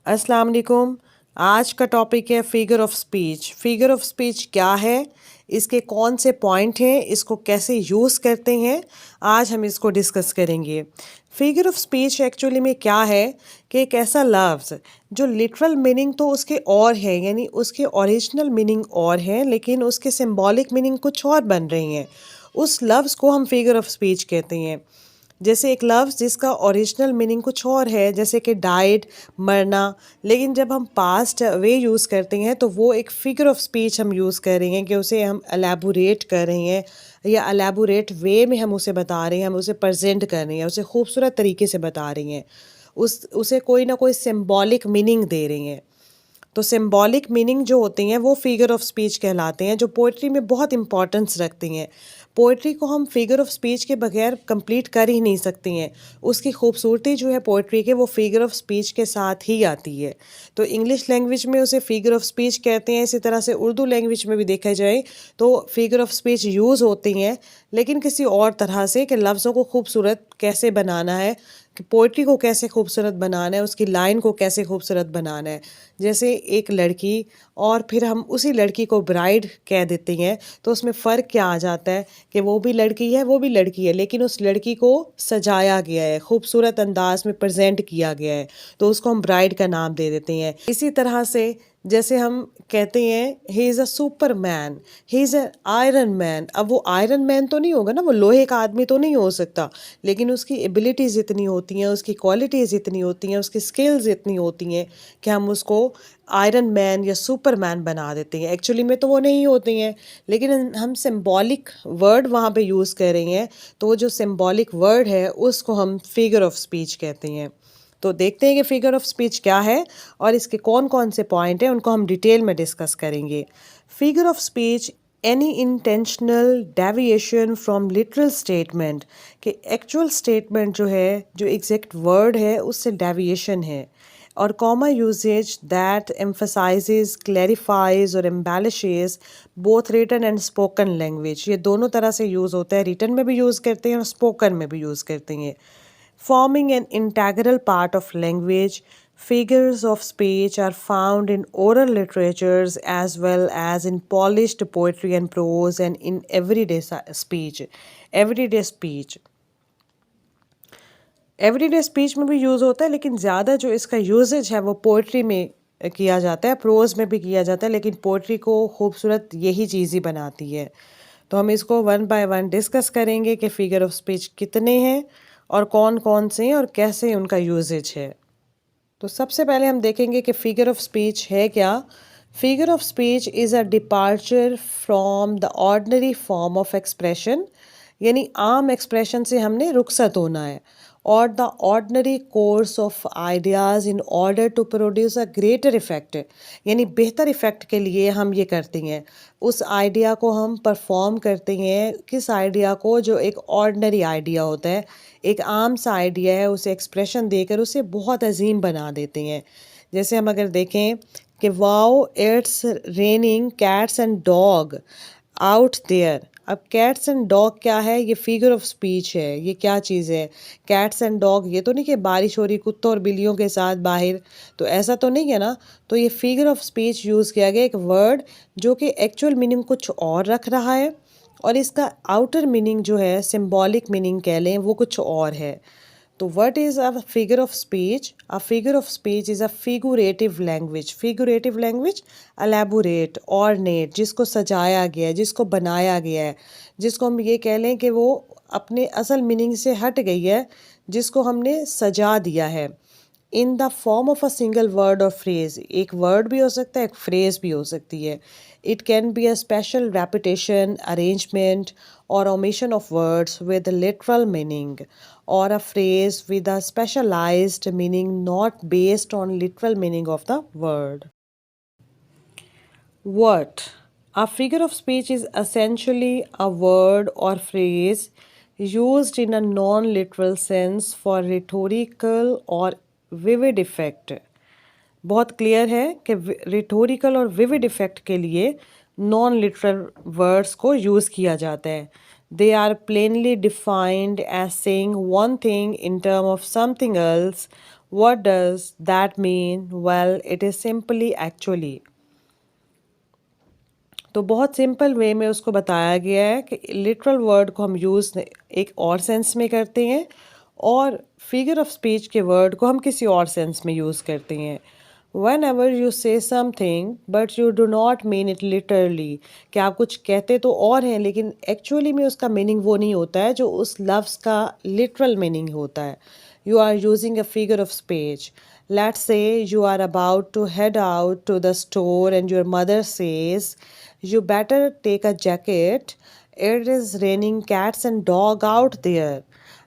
अस्सलाम वालेकुम। आज का टॉपिक है figure of speech. Figure of speech क्या है, इसके कौन से पॉइंट हैं, इसको कैसे यूज़ करते हैं, आज हम इसको डिस्कस करेंगे। फिगर ऑफ स्पीच एक्चुअली में क्या है कि एक ऐसा लफ्ज़ जो लिटरल मीनिंग तो उसके और है, यानी उसके ओरिजिनल मीनिंग और है, लेकिन उसके सिंबॉलिक मीनिंग कुछ और बन रही हैं। उस लफ्ज़ को हम फिगर ऑफ स्पीच कहते हैं। जैसे एक लफ्ज़ जिसका ओरिजिनल मीनिंग कुछ और है, जैसे कि डाइड, मरना, लेकिन जब हम पास्ट वे यूज़ करते हैं तो वो एक फिगर ऑफ स्पीच हम यूज़ कर रहे हैं कि उसे हम एलैबोरेट कर रहे हैं या एलैबोरेट वे में हम उसे बता रहे हैं, हम उसे प्रेजेंट कर रहे हैं, उसे खूबसूरत तरीके से बता रही हैं, उसे कोई ना कोई सिंबॉलिक मीनिंग दे रही हैं। तो सिंबॉलिक मीनिंग जो होती हैं वो फिगर ऑफ स्पीच कहलाते हैं, जो पोइट्री में बहुत इंपॉर्टेंस रखती हैं। पोइट्री को हम फिगर ऑफ स्पीच के बगैर कंप्लीट कर ही नहीं सकती हैं। उसकी खूबसूरती जो है पोइट्री के, वो फिगर ऑफ स्पीच के साथ ही आती है। तो इंग्लिश लैंग्वेज में उसे फिगर ऑफ स्पीच कहते हैं, इसी तरह से उर्दू लैंग्वेज में भी देखा जाए तो फिगर ऑफ स्पीच यूज़ होती हैं, लेकिन किसी और तरह से कि लफ्ज़ों को खूबसूरत कैसे बनाना है, कि पोइट्री को कैसे खूबसूरत बनाना है, उसकी लाइन को कैसे खूबसूरत बनाना है। जैसे एक लड़की और फिर हम उसी लड़की को ब्राइड कह देते हैं, तो उसमें फ़र्क क्या आ जाता है कि वो भी लड़की है, वो भी लड़की है, लेकिन उस लड़की को सजाया गया है, खूबसूरत अंदाज में प्रेजेंट किया गया है, तो उसको हम ब्राइड का नाम दे देते हैं। इसी तरह से जैसे हम कहते हैं he is a Superman, he is a iron man. अब वो आयरन मैन तो नहीं होगा ना, वो लोहे का आदमी तो नहीं हो सकता, लेकिन उसकी एबिलिटीज़ इतनी होती हैं, उसकी क्वालिटीज़ इतनी होती हैं, उसकी स्किल्स इतनी होती हैं कि हम उसको आयरन मैन या सुपरमैन बना देते हैं। एक्चुअली में तो वो नहीं होती हैं, लेकिन हम सिंबॉलिक वर्ड वहाँ पे यूज़ कर रहे हैं, तो वो जो सिंबॉलिक वर्ड है उसको हम फिगर ऑफ स्पीच कहते हैं। तो देखते हैं कि फिगर ऑफ स्पीच क्या है और इसके कौन कौन से पॉइंट हैं, उनको हम डिटेल में डिस्कस करेंगे। Figure of speech any intentional deviation from literal statement, कि एक्चुअल स्टेटमेंट जो है, जो एग्जैक्ट वर्ड है उससे डेविएशन है। और comma uses that emphasises, clarifies और embellishes both written and spoken language. ये दोनों तरह से यूज़ होता है, रिटन में भी यूज़ करते हैं और स्पोकन में भी यूज़ करते हैं। Forming an integral part of language, figures of speech are found in oral literatures as well as in polished poetry and prose and in everyday speech. Everyday speech. Everyday speech में भी use होता है, लेकिन ज़्यादा जो इसका usage है वो पोइट्री में किया जाता है, प्रोज में भी किया जाता है, लेकिन पोइट्री को खूबसूरत यही चीज़ ही बनाती है। तो हम इसको वन बाय वन डिस्कस करेंगे कि फिगर ऑफ स्पीच कितने हैं और कौन कौन से हैं और कैसे उनका यूजेज है। तो सबसे पहले हम देखेंगे कि फिगर ऑफ स्पीच है क्या। Figure of speech is a departure from the ordinary form of expression, यानी आम एक्सप्रेशन से हमने रुखसत होना है, और the ordinary course of ideas in order to produce a greater effect, यानी बेहतर इफेक्ट के लिए हम ये करते हैं। उस आइडिया को हम परफॉर्म करते हैं, किस आइडिया को, जो एक ऑर्डनरी आइडिया होता है, एक आम सा आइडिया है, उसे एक्सप्रेशन देकर उसे बहुत अजीम बना देते हैं। जैसे हम अगर देखें कि wow it's raining cats and dog out there. अब कैट्स एंड डॉग क्या है, ये फिगर ऑफ स्पीच है। ये क्या चीज़ है, कैट्स एंड डॉग, ये तो नहीं कि बारिश हो रही कुत्तों और बिल्लियों के साथ बाहर, तो ऐसा तो नहीं है ना। तो ये फिगर ऑफ स्पीच यूज़ किया गया, एक वर्ड जो कि एक्चुअल मीनिंग कुछ और रख रहा है और इसका आउटर मीनिंग जो है, सिंबॉलिक मीनिंग कह लें, वो कुछ और है। तो what is a figure of speech? A figure of speech is a figurative language. Figurative language elaborate, ornate, जिसको सजाया गया है, जिसको बनाया गया है, जिसको हम ये कह लें कि वो अपने असल मीनिंग से हट गई है, जिसको हमने सजा दिया है। In the form of a single word और फ्रेज, एक वर्ड भी हो सकता है, एक फ्रेज भी हो सकती है। It can be a special repetition, arrangement और omission of words with literal meaning, or a phrase with a specialized meaning not based on literal meaning of the word. What? A figure of speech is essentially a word or phrase used in a non-literal sense for rhetorical or vivid effect. बहुत clear है कि rhetorical और vivid effect के लिए non literal words को use किया जाता है। They are plainly defined as saying one thing in term of something else, What does that mean? Well, it is simply actually. तो बहुत सिंपल वे में उसको बताया गया है कि लिटरल वर्ड को हम यूज़ एक और सेंस में करते हैं और फिगर ऑफ स्पीच के वर्ड को हम किसी और सेंस में यूज़ करते हैं। वन एवर यू से something but you do not mean it literally, कि आप कुछ कहते तो और हैं लेकिन एक्चुअली में उसका मीनिंग वो नहीं होता है जो उस लफ्ज़ का लिटरल मीनिंग होता है। You are using a figure of speech. Let's say you are about to head out to the store and your mother says, "You better take a jacket. It is raining cats and dog out there."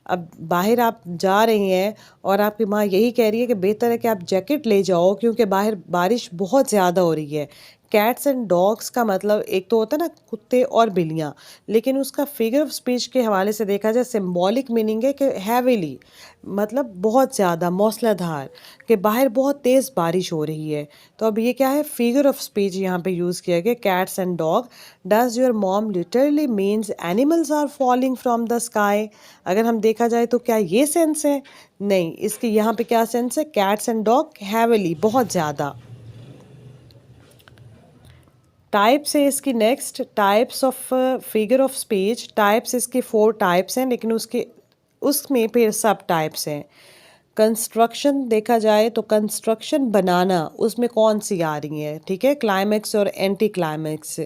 अब बाहर आप जा रही हैं और आपकी माँ यही कह रही है कि बेहतर है कि आप जैकेट ले जाओ क्योंकि बाहर बारिश बहुत ज़्यादा हो रही है। कैट्स एंड डॉग्स का मतलब एक तो होता है ना कुत्ते और बिल्लियाँ, लेकिन उसका फिगर ऑफ स्पीच के हवाले से देखा जाए सिंबॉलिक मीनिंग है कि हैवीली, मतलब बहुत ज़्यादा मूसलाधार, कि बाहर बहुत तेज़ बारिश हो रही है। तो अब ये क्या है, फिगर ऑफ स्पीच यहाँ पे यूज़ किया गया, cats and dog. Does your mom literally means animals are falling from the sky? अगर हम देखा जाए तो क्या ये सेंस है? नहीं, इसके यहाँ पे क्या सेंस है, कैट्स एंड डॉग हैवीली, बहुत ज़्यादा। टाइप्स है इसकी, next types of figure of speech. Types इसके 4 टाइप्स हैं लेकिन उसमें फिर सब टाइप्स हैं। कंस्ट्रक्शन देखा जाए तो कंस्ट्रक्शन बनाना, उसमें कौन सी आ रही है, ठीक है, क्लाइमेक्स और एंटी क्लाइमेक्स।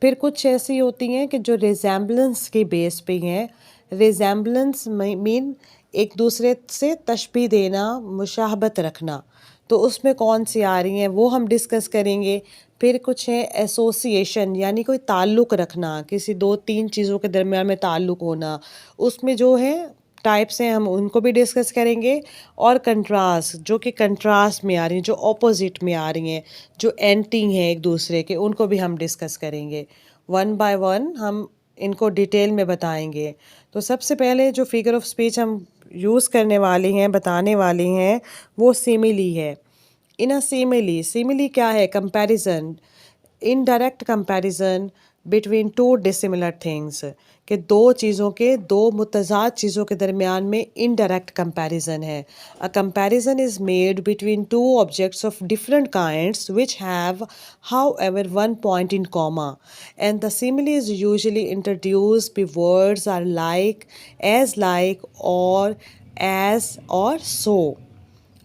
फिर कुछ ऐसी होती हैं कि जो रिजेम्बलेंस के बेस पे हैं। रिजेम्बलेंस मीन एक दूसरे से तशबीह देना, मुशाहबत रखना, तो उसमें कौन सी आ रही हैं वो हम डिस्कस करेंगे। फिर कुछ है एसोसिएशन, यानी कोई ताल्लुक़ रखना, किसी 2-3 चीज़ों के दरमियान में ताल्लुक़ होना, उसमें जो है टाइप्स हैं हम उनको भी डिस्कस करेंगे। और कंट्रास्ट, जो कि कंट्रास्ट में आ रही हैं, जो ऑपोजिट में आ रही हैं, जो एंटी हैं एक दूसरे के, उनको भी हम डिस्कस करेंगे। वन बाय वन हम इनको डिटेल में बताएंगे। तो सबसे पहले जो फिगर ऑफ स्पीच हम यूज़ करने वाले हैं, बताने वाले हैं, वो सिमिली है। इन अ सिमिली, सिमिली क्या है, comparison, indirect comparison between two dissimilar things, कि दो चीज़ों के, दो मुतज़ाद चीज़ों के दरमियान में इनडायरेक्ट कंपैरिजन है। A comparison is made between two objects of different kinds which have however one point in comma, and the simile is usually introduced by words are like or as or so.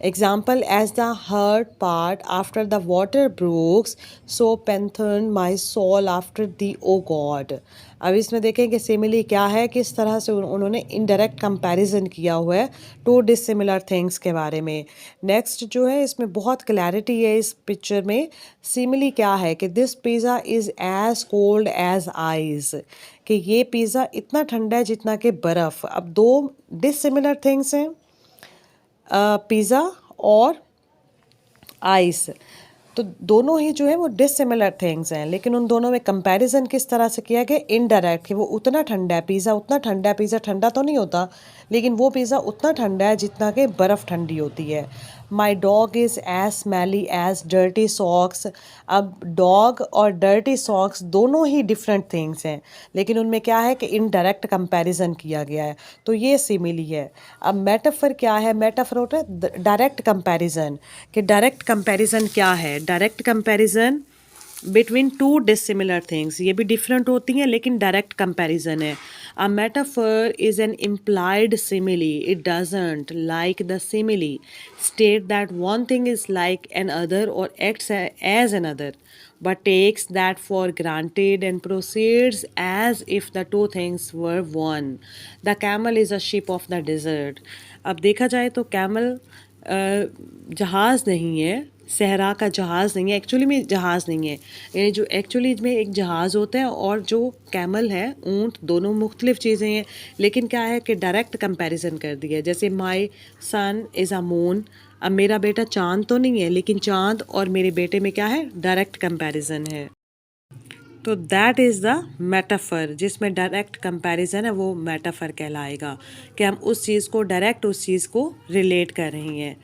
Example, as the hurt part after the water brooks, so pantheon my soul after thee, O God. अब इसमें देखें कि simile क्या है, किस तरह से उन्होंने इनडायरेक्ट कंपैरिजन किया हुआ है टू डिसिमिलर थिंग्स के बारे में। नेक्स्ट जो है इसमें बहुत क्लैरिटी है इस पिक्चर में। सिमिली क्या है कि this pizza is as cold as ice, कि ये पिज़्ज़ा इतना ठंडा है जितना कि बर्फ़। अब दो डिसिमिलर थिंग्स हैं, पिज़्ज़ा और आइस, तो दोनों ही जो है वो डिसिमिलर थिंग्स हैं, लेकिन उन दोनों में कंपैरिजन किस तरह से किया गया, इनडायरेक्ट, कि वो उतना ठंडा है, पिज़्ज़ा उतना ठंडा है, पिज़्ज़ा ठंडा तो नहीं होता लेकिन वो पिज़्ज़ा उतना ठंडा है जितना कि बर्फ़ ठंडी होती है। My dog is as smelly as dirty socks. अब डॉग और डर्टी सॉक्स दोनों ही डिफरेंट थिंग्स हैं, लेकिन उनमें क्या है कि इनडायरेक्ट कंपैरिजन किया गया है, तो ये सिमिली है। अब मेटाफर क्या है, मेटाफर होता है डायरेक्ट कंपैरिजन, कि डायरेक्ट कंपैरिजन क्या है, direct comparison between two dissimilar things, ये भी डिफरेंट होती हैं लेकिन डायरेक्ट कंपैरिजन है। A metaphor is an implied simile, it doesn't like the simile state that one thing is like another और acts as another, but takes that for granted and proceeds as if the two things were one. The camel is a ship of the desert. अब देखा जाए तो camel जहाज़ नहीं है, सहरा का जहाज़ नहीं है, एक्चुअली में जहाज़ नहीं है। ये जो एक्चुअली में एक जहाज़ होता है और जो कैमल है, ऊँट, दोनों मुख्तलिफ चीज़ें हैं, लेकिन क्या है कि डायरेक्ट कंपैरिजन कर दिया है। जैसे माई सन इज़ अ मून, अब मेरा बेटा चाँद तो नहीं है लेकिन चाँद और मेरे बेटे में क्या है, डायरेक्ट कंपैरिजन है। तो दैट इज़ द मेटाफर, जिसमें डायरेक्ट कंपैरिजन है वो मेटाफर कहलाएगा, कि हम उस चीज़ को डायरेक्ट उस चीज़ को रिलेट कर रही हैं।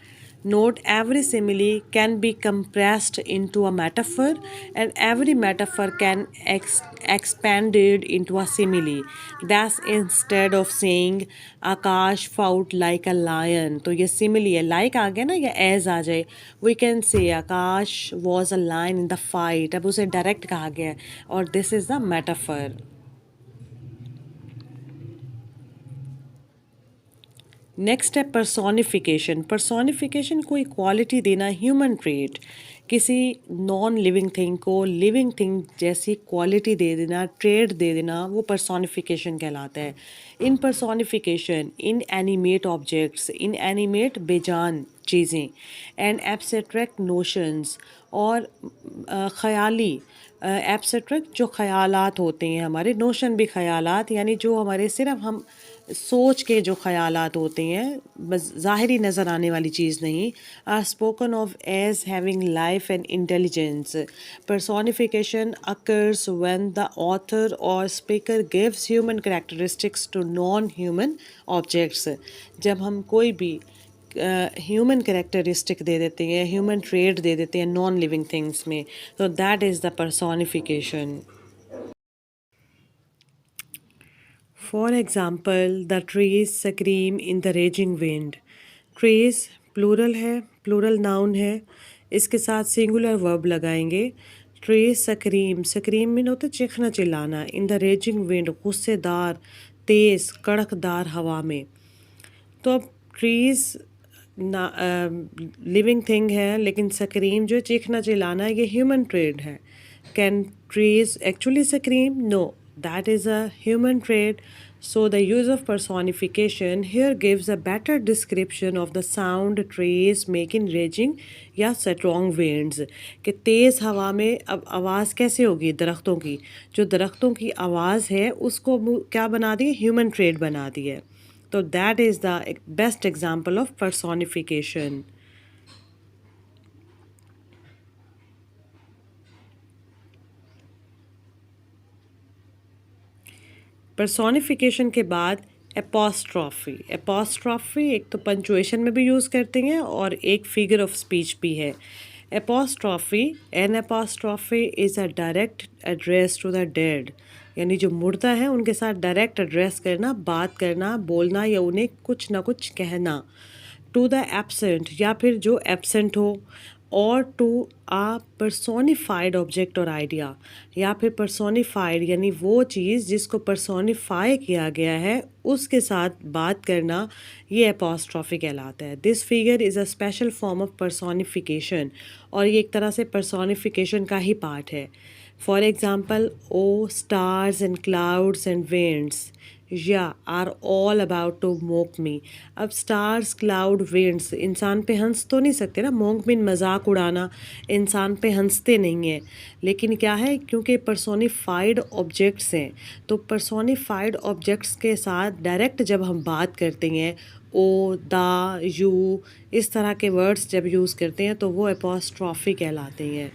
Note every simile can be compressed into a metaphor, and every metaphor can expanded into a simile. Thus, instead of saying Akash fought like a lion, तो ये simile है, like आ गया ना या as आ जाए, we can say Akash was a lion in the fight. अब उसे direct कहा गया है और this is the metaphor. Next है पर्सोनिफिकेशन। पर्सोनिफिकेशन कोई क्वालिटी देना, ह्यूमन ट्रेट, किसी नॉन लिविंग थिंग को लिविंग थिंग जैसी क्वालिटी दे देना, ट्रेड दे देना, वो पर्सोनिफिकेशन कहलाता है। इन पर्सोनिफिकेशन इन एनिमेट ऑब्जेक्ट्स, इन एनिमेट बेजान चीज़ें, एंड एब्स्ट्रैक्ट नोशंस, और ख़याली एब्स्ट्रैक्ट जो ख़यालात होते हैं हमारे, नोशन भी ख़यालात यानी जो हमारे सिर्फ हम सोच के जो ख़यालात होते हैं, बस ज़ाहिरी नज़र आने वाली चीज़ नहीं, are spoken of as having life and intelligence. personification occurs when the author or speaker gives human characteristics to non-human objects। जब हम कोई भी ह्यूमन करेक्टरिस्टिक दे देते हैं, ह्यूमन ट्रेड दे देते हैं नॉन लिविंग थिंग्स में, तो that is the personification। For example, the trees scream in the raging wind. Trees plural है, प्लूरल नाउन है, इसके साथ सिंगुलर वर्ब लगाएंगे। ट्रीज स्क्रीम, स्क्रीम मीन होता है चीखना चिल्लाना, इन द रेजिंग विंड गुस्सेदार तेज़ कड़कदार हवा में। तो अब ट्रीज़ ना लिविंग थिंग है, लेकिन स्क्रीम जो चीखना चिल्लाना है ये ह्यूमन ट्रेड है। Can trees actually scream? No, that is a human trait. So the use of personification here gives a better description of the sound trees make in raging या strong winds, कि तेज़ हवा में अब आवाज़ कैसे होगी दरख्तों की, जो दरख्तों की आवाज़ है उसको क्या बना दी, ह्यूमन ट्रेड बना दी है। तो that is the best example of personification. Personification के बाद एपोस्ट्रॉफी। एपोस्ट्रॉफी एक तो पंचुएशन में भी यूज़ करते हैं और एक फिगर ऑफ स्पीच भी है। Apostrophe, an apostrophe is a direct address to the dead, यानी जो मुर्दा है उनके साथ डायरेक्ट एड्रेस करना, बात करना, बोलना या उन्हें कुछ ना कुछ कहना। टू द एब्सेंट या फिर जो एब्सेंट हो, और टू आ पर्सोनिफाइड ऑब्जेक्ट और आइडिया, या फिर पर्सोनिफाइड यानी वो चीज़ जिसको पर्सोनिफाई किया गया है उसके साथ बात करना, ये एपोस्ट्रॉफी कहलाता है। This figure is a special form of personification, और ये एक तरह से पर्सोनिफिकेशन का ही पार्ट है। For example, O stars and clouds and winds ye are all about to mock me. अब स्टार्स, क्लाउड, विंड्स इंसान पे हंस तो नहीं सकते ना, मोक मीन मजाक उड़ाना, इंसान पे हंसते नहीं हैं, लेकिन क्या है क्योंकि पर्सोनिफाइड ऑब्जेक्ट्स हैं, तो पर्सोनिफाइड ऑब्जेक्ट्स के साथ डायरेक्ट जब हम बात करते हैं, ओ, दा, यू, इस तरह के वर्ड्स जब यूज़ करते हैं तो वो एपोस्ट्रॉफी कहलाते हैं।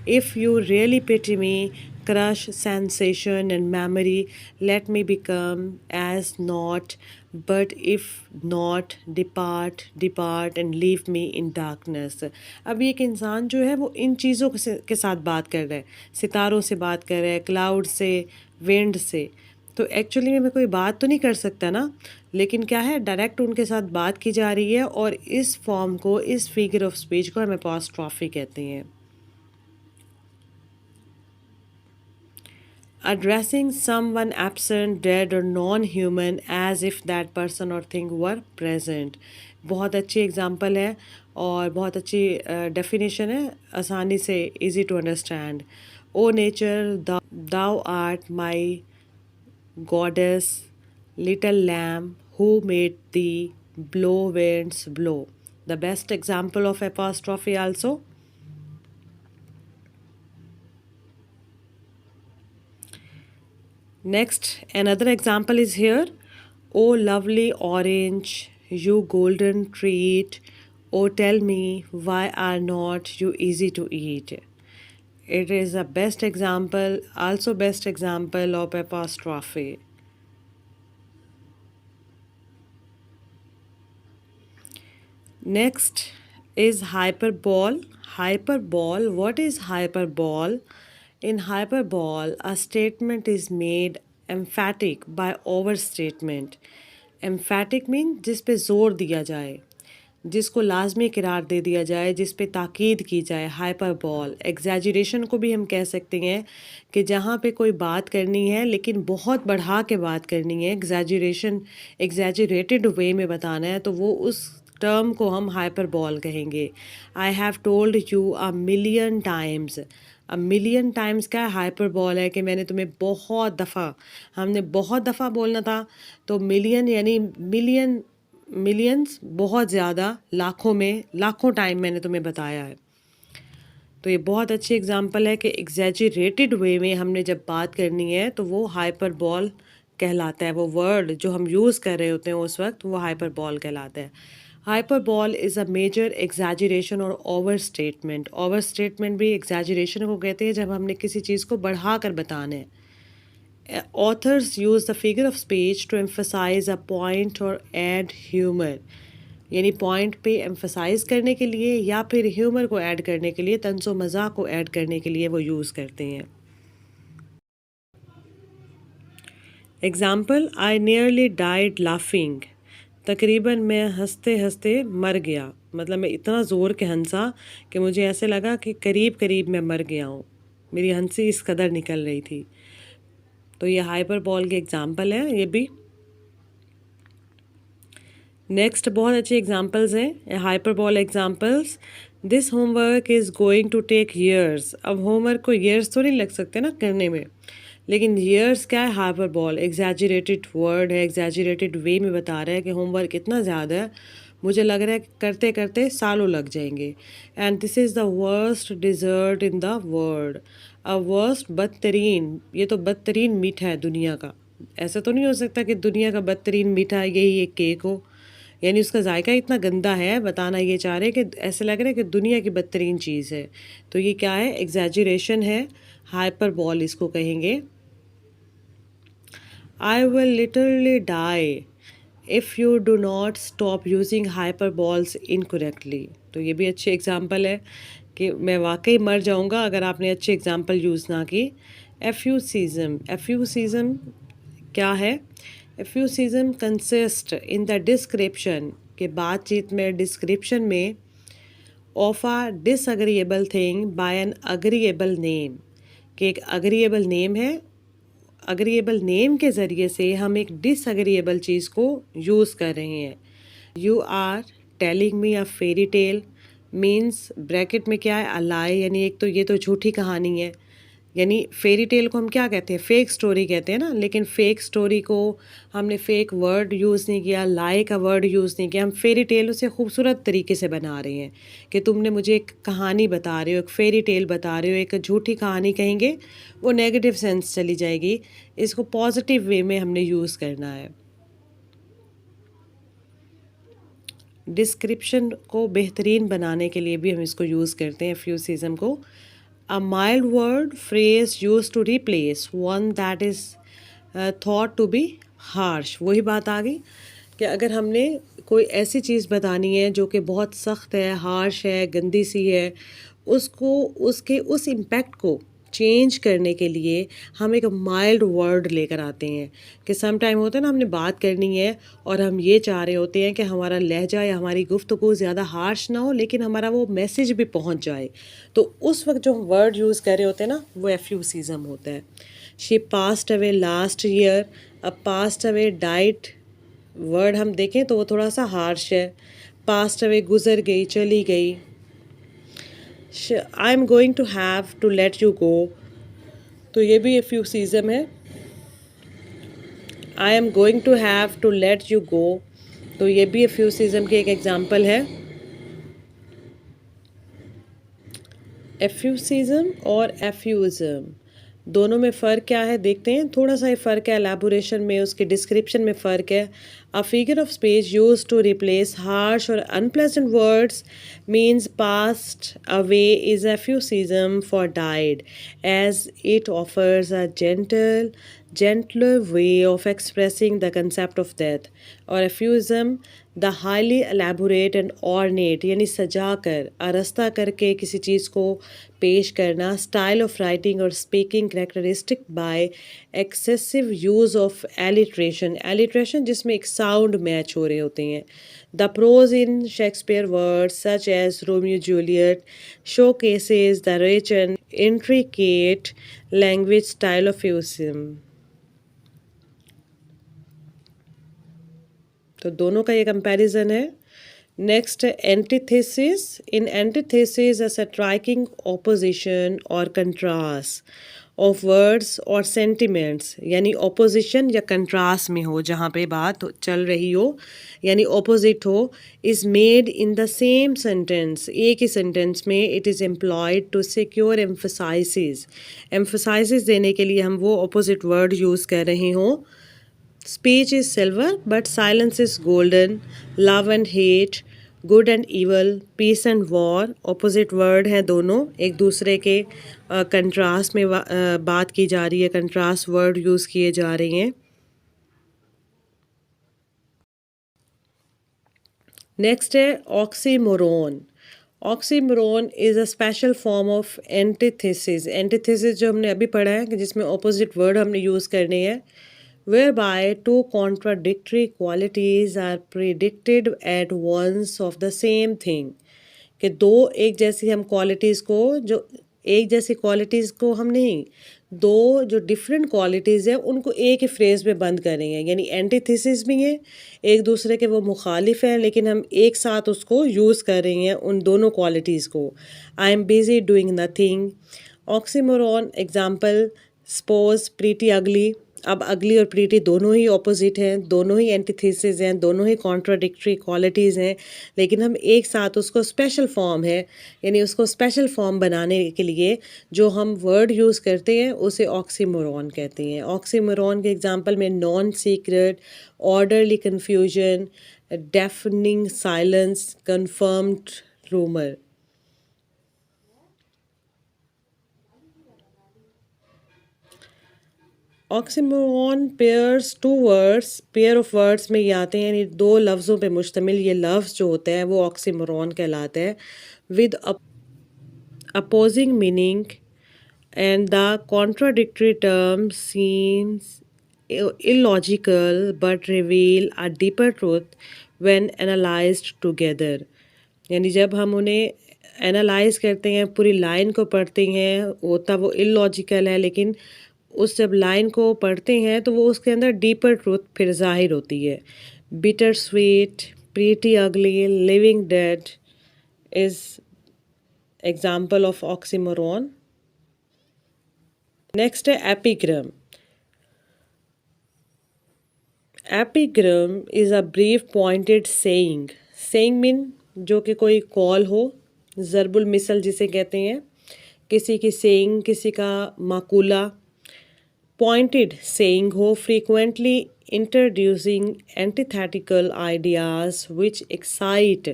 If you really pity me, crush, sensation and memory, let me become as not, but if not, depart and leave me in darkness। अब एक इंसान जो है वो इन चीज़ों के साथ बात कर रहा है, सितारों से बात कर रहा है, क्लाउड से, विंड से, तो एक्चुअली में मैं कोई बात तो नहीं कर सकता ना, लेकिन क्या है डायरेक्ट उनके साथ बात की जा रही है, और इस फॉर्म को, इस फिगर ऑफ स्पीच को हम एपोस्ट्रॉफी कहते हैं। Addressing someone absent, dead or non-human as if that person or thing were present। बहुत अच्छी एग्जाम्पल है और बहुत अच्छी डेफिनेशन है, आसानी से easy to understand. O nature, thou art my goddess, little lamb who made thee blow winds blow। The best example of apostrophe also। Next, another example is here. Oh, lovely orange, you golden treat. Oh, tell me, why are not you easy to eat? It is a best example, also best example of apostrophe. Next, is hyperbole. Hyperbole, what is hyperbole? In hyperbole, a statement is made emphatic by overstatement. Emphatic mean जिस पे जोर दिया जाए, जिसको लाजमी करार दे दिया जाए, जिस पे ताकीद की जाए, हाइपरबॉल। एग्जैजरेशन को भी हम कह सकते हैं कि जहाँ पे कोई बात करनी है लेकिन बहुत बढ़ा के बात करनी है, एग्जैजरेशन एग्जैजरेटेड वे में बताना है, तो वो उस टर्म को हम हाइपरबॉल कहेंगे। I have told you a million times. अब मिलियन टाइम्स क्या हाइपरबॉल है कि मैंने तुम्हें बहुत दफ़ा, हमने बहुत दफ़ा बोलना था, तो मिलियन यानी मिलियन, मिलियंस बहुत ज़्यादा, लाखों में, लाखों टाइम मैंने तुम्हें बताया है। तो ये बहुत अच्छी एग्जांपल है कि एग्जैजरेटेड वे में हमने जब बात करनी है तो वो हाइपरबॉल कहलाता है। वो वर्ड जो हम यूज़ कर रहे होते हैं उस वक्त वो हाइपरबॉल कहलाता है। हाइपरबॉल इज़ अ मेजर एग्जैजरेशन और ओवर स्टेटमेंट। ओवर स्टेटमेंट भी एग्जैजरेशन को कहते हैं जब हमने किसी चीज़ को बढ़ा कर बताना है। Authors use the figure of speech to emphasize a point or add humor. यानी पॉइंट पे एम्फसाइज करने के लिए या फिर ह्यूमर को ऐड करने के लिए, तंज़ो मज़ाक को ऐड करने के लिए वो यूज़ करते हैं। एग्ज़ाम्पल, आई नियरली डाइड लाफिंग। तकरीबन मैं हंसते हंसते मर गया, मतलब मैं इतना ज़ोर के हंसा कि मुझे ऐसे लगा कि करीब करीब मैं मर गया हूँ, मेरी हंसी इस कदर निकल रही थी। तो ये हाइपरबॉल के एग्ज़ाम्पल है ये भी। नेक्स्ट बहुत अच्छे एग्जाम्पल्स हैं hyperbole examples. This homework is going to take years. अब होमवर्क को ईयर्स तो नहीं लग सकते ना करने में, लेकिन ईयर्स क्या है, हाइपरबॉल एग्जैजरेटेड वर्ड है, एग्जैजरेटेड वे में बता रहा है कि होमवर्क इतना ज़्यादा है, मुझे लग रहा है कि करते करते सालों लग जाएंगे। And this is the worst dessert in the world. अब वर्स्ट बदतरीन, ये तो बदतरीन मीठा है दुनिया का। ऐसा तो नहीं हो सकता कि दुनिया का बदतरीन मीठा यही एक केक हो, यानी उसका जायका इतना गंदा है, बताना ये चाह रहे हैं कि ऐसे लग रहा है कि दुनिया की बदतरीन चीज़ है। तो ये क्या है, एग्जैजरेशन है, हाइपरबॉल इसको कहेंगे। I will literally die if you do not stop using hyperboles incorrectly. तो ये भी अच्छी एग्जांपल है कि मैं वाकई मर जाऊंगा अगर आपने अच्छी एग्जांपल यूज़ ना की। एफ्यूसिज्म, एफ्यूसिज्म क्या है, euphemism consist in the description के बातचीत में, डिस्क्रिप्शन में, of a disagreeable thing by an agreeable name, कि एक अग्रीएबल नेम है, अग्रीएबल नेम के ज़रिए से हम एक डिसअग्रीएबल चीज़ को यूज़ कर रहे हैं। You are telling me a fairy tale means bracket में क्या है, अ लाई, यानी एक तो ये तो झूठी कहानी है, यानी फेरी टेल को हम क्या कहते हैं, फेक स्टोरी कहते हैं ना, लेकिन फेक स्टोरी को हमने फेक वर्ड यूज़ नहीं किया, लाई का वर्ड यूज़ नहीं किया, हम फेरी टेल उसे खूबसूरत तरीके से बना रहे हैं कि तुमने मुझे एक कहानी बता रहे हो, एक फेरी टेल बता रहे हो, एक झूठी कहानी कहेंगे वो नेगेटिव सेंस चली जाएगी, इसको पॉजिटिव वे में हमने यूज़ करना है। डिस्क्रिप्शन को बेहतरीन बनाने के लिए भी हम इसको यूज़ करते हैं, एफ्यूसिज्म को। A mild word phrase used to replace one that is thought to be harsh। वही बात आ गई कि अगर हमने कोई ऐसी चीज़ बतानी है जो कि बहुत सख्त है, हार्श है, गंदी सी है, उसको उसके उस इम्पैक्ट को चेंज करने के लिए हम एक माइल्ड वर्ड लेकर आते हैं। कि सम टाइम होता है ना, हमने बात करनी है और हम ये चाह रहे होते हैं कि हमारा लहजा या हमारी गुफ्तगू ज़्यादा हार्श ना हो, लेकिन हमारा वो मैसेज भी पहुंच जाए, तो उस वक्त जो हम वर्ड यूज़ कर रहे होते हैं ना, वो एफ्यूसिज्म होता है। She passed away last year. अब पास्ट अवे डाइट वर्ड हम देखें तो वो थोड़ा सा हार्श है। पास्ट अवे गुज़र गई, चली गई। I am going to have to let you go, तो ये भी एफ्यूसिज्म है। I am going to have to let you go, तो ये भी एफ्यूसिज्म की एक एग्जांपल है। एफ्यूसिज्म और एफ्यूज़म दोनों में फ़र्क क्या है देखते हैं, थोड़ा सा ये फ़र्क है, एलैबोरेशन में, उसके डिस्क्रिप्शन में फ़र्क है। A figure of speech use to replace harsh और unpleasant words means passed away is euphemism for died as it offers a gentle gentler way of expressing the concept of death. और euphuism the highly elaborate and ornate यानी सजा कर आरस्ता करके किसी चीज़ को पेश करना, स्टाइल ऑफ राइटिंग और speaking characteristic by excessive use of alliteration, alliteration जिसमें एक साउंड मैच हो रहे होते हैं. The prose in Shakespeare words such as Romeo Juliet showcases the rich and intricate language style of Euphuism. तो दोनों का ये कंपैरिजन है. Next antithesis. In antithesis a striking opposition और कंट्रास्ट ऑफ वर्ड्स और सेंटिमेंट्स, यानी ऑपोजिशन या contrast में हो, जहाँ पे बात चल रही हो यानी ऑपोजिट हो, is made in the same sentence, एक ही सेंटेंस में. It is employed to secure emphasis, emphasis देने के लिए हम वो ऑपोजिट वर्ड यूज़ कर रहे हों. Speech is silver, but silence is golden. Love and hate, good and evil, peace and war. Opposite word हैं दोनों, एक दूसरे के कंट्रास्ट में बात की जा रही है, कंट्रास्ट वर्ड यूज़ किए जा रहे हैं. नेक्स्ट है oxymoron. Oxymoron is a special form of antithesis. Antithesis जो हमने अभी पढ़ा है कि जिसमें ऑपोजिट वर्ड हमने यूज़ करने हैं, whereby two contradictory qualities are predicted at once of the same thing. कि दो एक जैसी हम क्वालिटीज़ को, जो एक जैसी क्वालिटीज़ को हम नहीं, दो जो डिफरेंट क्वालिटीज़ हैं उनको एक ही फ्रेज़ में बंद कर रहे हैं, यानी एंटीथेसिस भी हैं, एक दूसरे के वो मुखालिफ हैं, लेकिन हम एक साथ उसको यूज़ कर रहे हैं उन दोनों क्वालिटीज़ को. I am busy doing nothing. Oxymoron example, suppose pretty अगली. अब अगली और प्रीटी दोनों ही ऑपोजिट हैं, दोनों ही एंटीथेसिस हैं, दोनों ही कॉन्ट्राडिक्टरी क्वालिटीज़ हैं, लेकिन हम एक साथ उसको स्पेशल फॉर्म है, यानी उसको स्पेशल फॉर्म बनाने के लिए जो हम वर्ड यूज़ करते हैं उसे ऑक्सीमोरॉन कहते हैं. ऑक्सीमोरॉन के एग्जांपल में non secret, orderly confusion, deafening silence, confirmed rumour. Oxymoron pairs two words, pair of words में ये आते हैं, यानी दो लफ्ज़ों पे मुश्तमिल ये लफ्ज़ जो होते हैं वो ऑक्सीमोरॉन कहलाते हैं. With opposing meaning and the contradictory term seems illogical but reveal a deeper truth when analyzed together. यानी जब हम उन्हें एनालाइज करते हैं, पूरी लाइन को पढ़ते हैं, होता वो इलॉजिकल है, लेकिन उस जब लाइन को पढ़ते हैं तो वो उसके अंदर डीपर ट्रूथ फिर ज़ाहिर होती है. Bitter sweet, pretty ugly, living dead is example of oxymoron. Next है epigram. Epigram is a brief pointed saying. Saying mean जो कि कोई कॉल हो, ज़रबुल मिसल जिसे कहते हैं, किसी की सेइंग, किसी का माकूला. पॉइंटेड सेइंग हो, frequently introducing antithetical ideas which excite,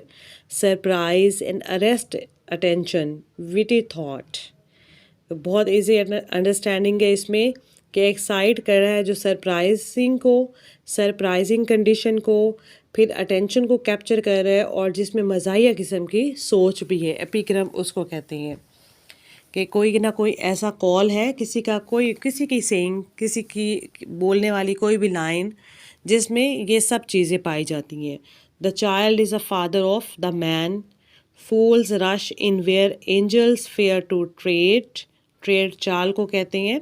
surprise and arrest attention, witty thought. बहुत इजी अंडरस्टैंडिंग है इसमें कि एक्साइट कर रहा है जो सरप्राइजिंग को, सरप्राइजिंग कंडीशन को, फिर अटेंशन को कैप्चर कर रहा है, और जिसमें मज़ाहिया किस्म की सोच भी है. एपिग्राम उसको कहते हैं कि कोई ना कोई ऐसा कॉल है, किसी का कोई, किसी की सेइंग, किसी की बोलने वाली कोई भी लाइन जिसमें ये सब चीज़ें पाई जाती हैं. The child is a father of the man. Fools rush in where angels fear to tread. Tread चाल को कहते हैं.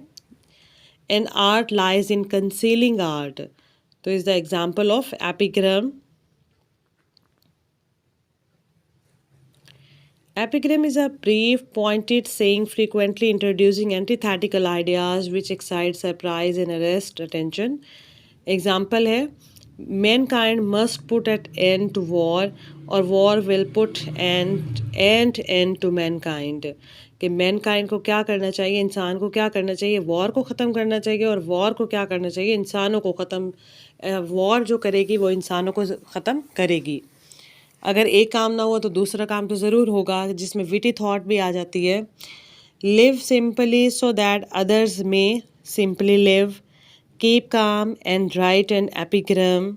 An art lies in concealing art. तो is the example of epigram. Epigram is a brief, pointed saying frequently introducing antithetical ideas which excite surprise and arrest attention. Example है, mankind must put an end to war और war will put an end to mankind. कि mankind को क्या करना चाहिए, इंसान को क्या करना चाहिए, war को ख़त्म करना चाहिए, और war को क्या करना चाहिए, इंसानों को ख़त्म, war जो करेगी वो इंसानों को ख़त्म करेगी. अगर एक काम ना हुआ तो दूसरा काम तो ज़रूर होगा, जिसमें विटी थॉट भी आ जाती है. Live simply so that others may simply live. keep calm and write an epigram।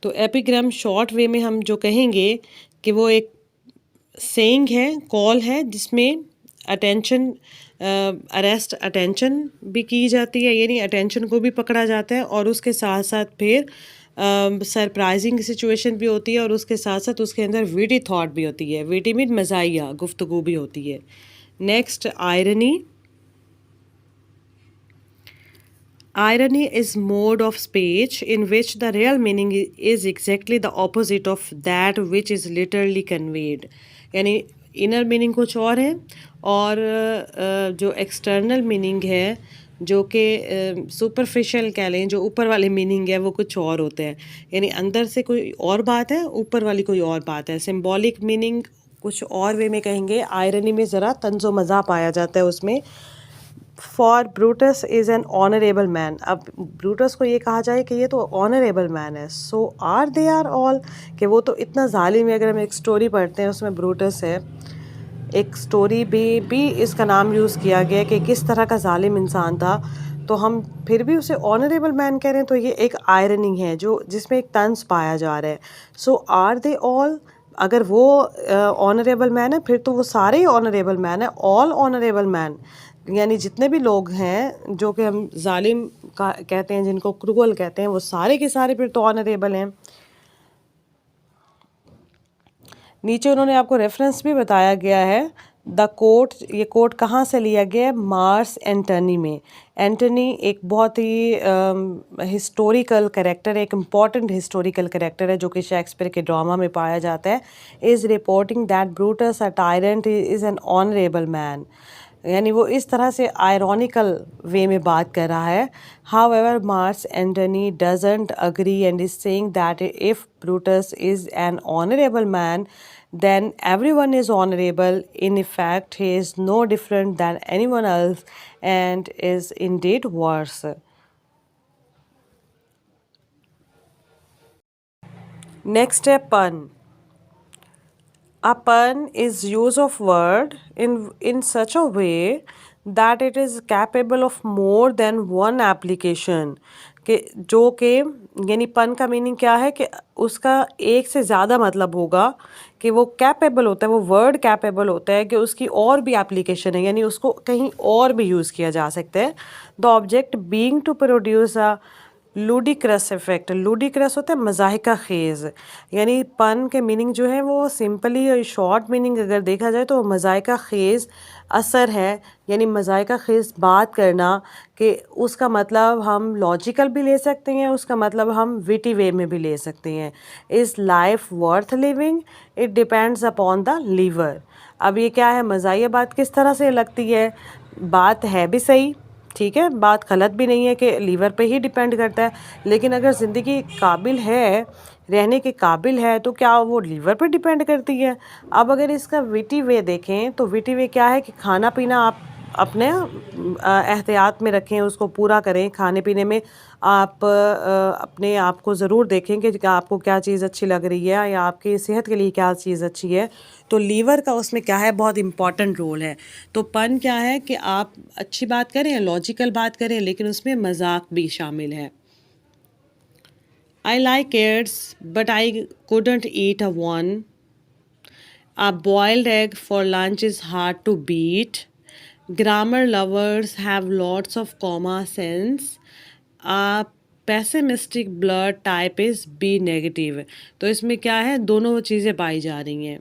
तो एपिग्राम शॉर्ट वे में हम जो कहेंगे कि वो एक सेइंग है, कॉल है, जिसमें अटेंशन अरेस्ट अटेंशन भी की जाती है, यानी अटेंशन को भी पकड़ा जाता है, और उसके साथ साथ फिर सरप्राइजिंग सिचुएशन भी होती है, और उसके साथ साथ उसके अंदर विटी थॉट भी होती है। विटी मीन मज़ाहिया, गुफ्तगू भी होती है। Next irony. Irony is mode of speech in which the real meaning is exactly the opposite of that which is literally conveyed। यानी इनर मीनिंग कुछ और है, और जो एक्सटर्नल मीनिंग है, जो कि सुपरफिशियल कह लें, जो ऊपर वाले मीनिंग है, वो कुछ और होते हैं। यानी अंदर से कोई और बात है, ऊपर वाली कोई और बात है। सिंबॉलिक मीनिंग कुछ और वे में कहेंगे। आयरनी में ज़रा तंज़ो मज़ा पाया जाता है उसमें। For Brutus is an honourable man. अब ब्रूटस को ये कहा जाए कि ये तो ऑनरेबल मैन है, सो आर दे आर ऑल, कि वो तो इतना जालिम है। अगर हम एक स्टोरी पढ़ते हैं उसमें ब्रूटस है, एक स्टोरी भी इसका नाम यूज़ किया गया कि किस तरह का जालिम इंसान था, तो हम फिर भी उसे ऑनरेबल मैन कह रहे हैं, तो ये एक आयरनी है जो जिसमें एक तंज पाया जा रहा है। सो आर दे ऑल, अगर वो ऑनरेबल मैन है फिर तो वो सारे ही ऑनरेबल मैन है। ऑल ऑनरेबल मैन यानी जितने भी लोग हैं जो कि हम जालिम का कहते हैं, जिनको क्रूअल कहते हैं, वो सारे के सारे फिर तो ऑनरेबल हैं। नीचे उन्होंने आपको रेफरेंस भी बताया गया है। द कोट, ये कोट कहाँ से लिया गया है? मार्स एंटनी में। एंटनी एक बहुत ही हिस्टोरिकल कैरेक्टर है, एक इम्पॉर्टेंट हिस्टोरिकल कैरेक्टर है जो कि शेक्सपियर के ड्रामा में पाया जाता है। Is reporting that Brutus a tyrant is an honourable man, यानी वो इस तरह से आयरॉनिकल वे में बात कर रहा है। However Mars Antony doesn't agree and is saying that if Brutus is an honourable man then everyone is honorable. In effect, he is no different than anyone else and is indeed worse. Next है pun. A pun is use of word in such a way that it is capable of more than one application। कि जो कि यानी पन का meaning क्या है कि उसका एक से ज़्यादा मतलब होगा, कि वो कैपेबल होता है, वो वर्ड कैपेबल होता है कि उसकी और भी एप्लीकेशन है, यानी उसको कहीं और भी यूज़ किया जा सकता है। The object being to produce a ludicrous effect. Ludicrous होता है मज़ाहिका खेज़, यानी पन के मीनिंग जो है वो सिंपली शॉर्ट मीनिंग अगर देखा जाए तो मज़ाहिका खेज़ असर है, यानी मज़ाहिका खेज़ बात करना, कि उसका मतलब हम लॉजिकल भी ले सकते हैं, उसका मतलब हम विटी वे में भी ले सकते हैं। Is life worth living, it depends upon the liver. अब ये क्या है, मज़ाहिया बात किस तरह से लगती है? बात है भी सही, ठीक है, बात गलत भी नहीं है कि लीवर पे ही डिपेंड करता है, लेकिन अगर ज़िंदगी काबिल है, रहने के काबिल है, तो क्या वो लीवर पे डिपेंड करती है? अब अगर इसका विटी वे देखें तो विटी वे क्या है कि खाना पीना आप अपने एहतियात में रखें, उसको पूरा करें। खाने पीने में आप अपने आप को ज़रूर देखें कि आपको क्या चीज़ अच्छी लग रही है या आपकी सेहत के लिए क्या चीज़ अच्छी है। तो लीवर का उसमें क्या है, बहुत इम्पॉर्टेंट रोल है। तो पन क्या है कि आप अच्छी बात करें, लॉजिकल बात करें, लेकिन उसमें मजाक भी शामिल है। I like eggs, but I couldn't eat a one. A boiled egg for lunch is hard to beat. Grammar lovers have lots of comma sense. A pessimistic blood type is B negative। तो इसमें क्या है, दोनों चीज़ें पाई जा रही हैं।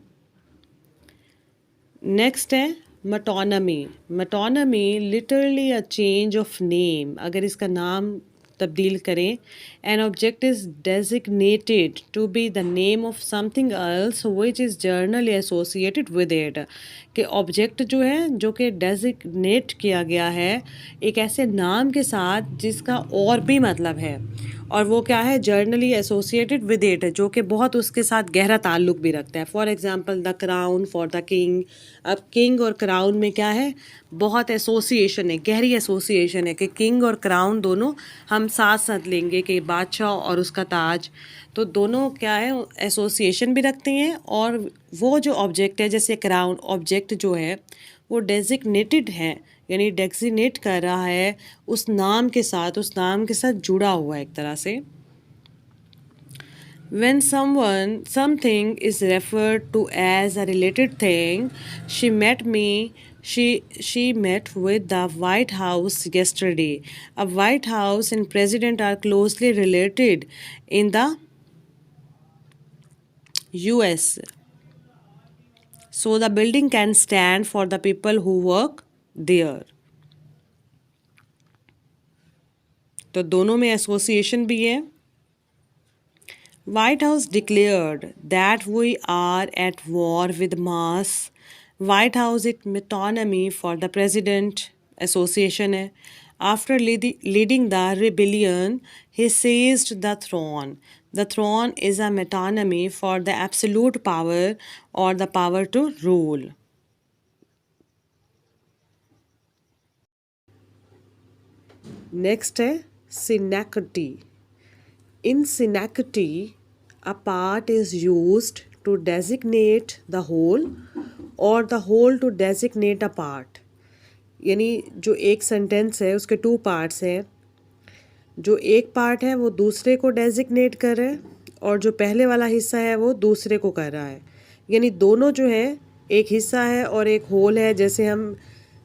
Next है metonymy. Metonymy literally a change of name. अगर इसका नाम तब्दील करें, an object is designated to be the name of something else which is generally associated with it. कि ऑब्जेक्ट जो है, जो कि डेजिग्नेट किया गया है एक ऐसे नाम के साथ जिसका और भी मतलब है, और वो क्या है, जर्नली एसोसिएटेड विद इट, जो कि बहुत उसके साथ गहरा ताल्लुक भी रखता है। For example the crown for the king. अब किंग और क्राउन में क्या है, बहुत एसोसिएशन है, गहरी एसोसिएशन है, कि किंग और क्राउन दोनों हम साथ साथ लेंगे, कि बादशाह और उसका ताज, तो दोनों क्या है, एसोसिएशन भी रखते हैं। और वो जो ऑब्जेक्ट है, जैसे क्राउन ऑब्जेक्ट जो है वो डेजिग्नेटेड है, यानी डेजिग्नेट कर रहा है उस नाम के साथ, उस नाम के साथ जुड़ा हुआ है एक तरह से। When something is referred to as a related thing, she met with the White House yesterday. A White House and president are closely related in the US. So the building can stand for the people who work there. तो दोनों में association भी है। White House declared that we are at war with Mars. White House it metonymy for the president association है. After leading the rebellion, he seized the throne. The throne is a metonymy for the absolute power or the power to rule. Next है synecdoche. In synecdoche, a part is used to designate the whole or the whole to designate a part. यानी जो एक sentence है उसके two parts हैं, जो एक part है वो दूसरे को डेजिग्नेट कर रहा है और जो पहले वाला हिस्सा है वो दूसरे को कर रहा है। यानी दोनों जो है एक हिस्सा है और एक होल है। जैसे हम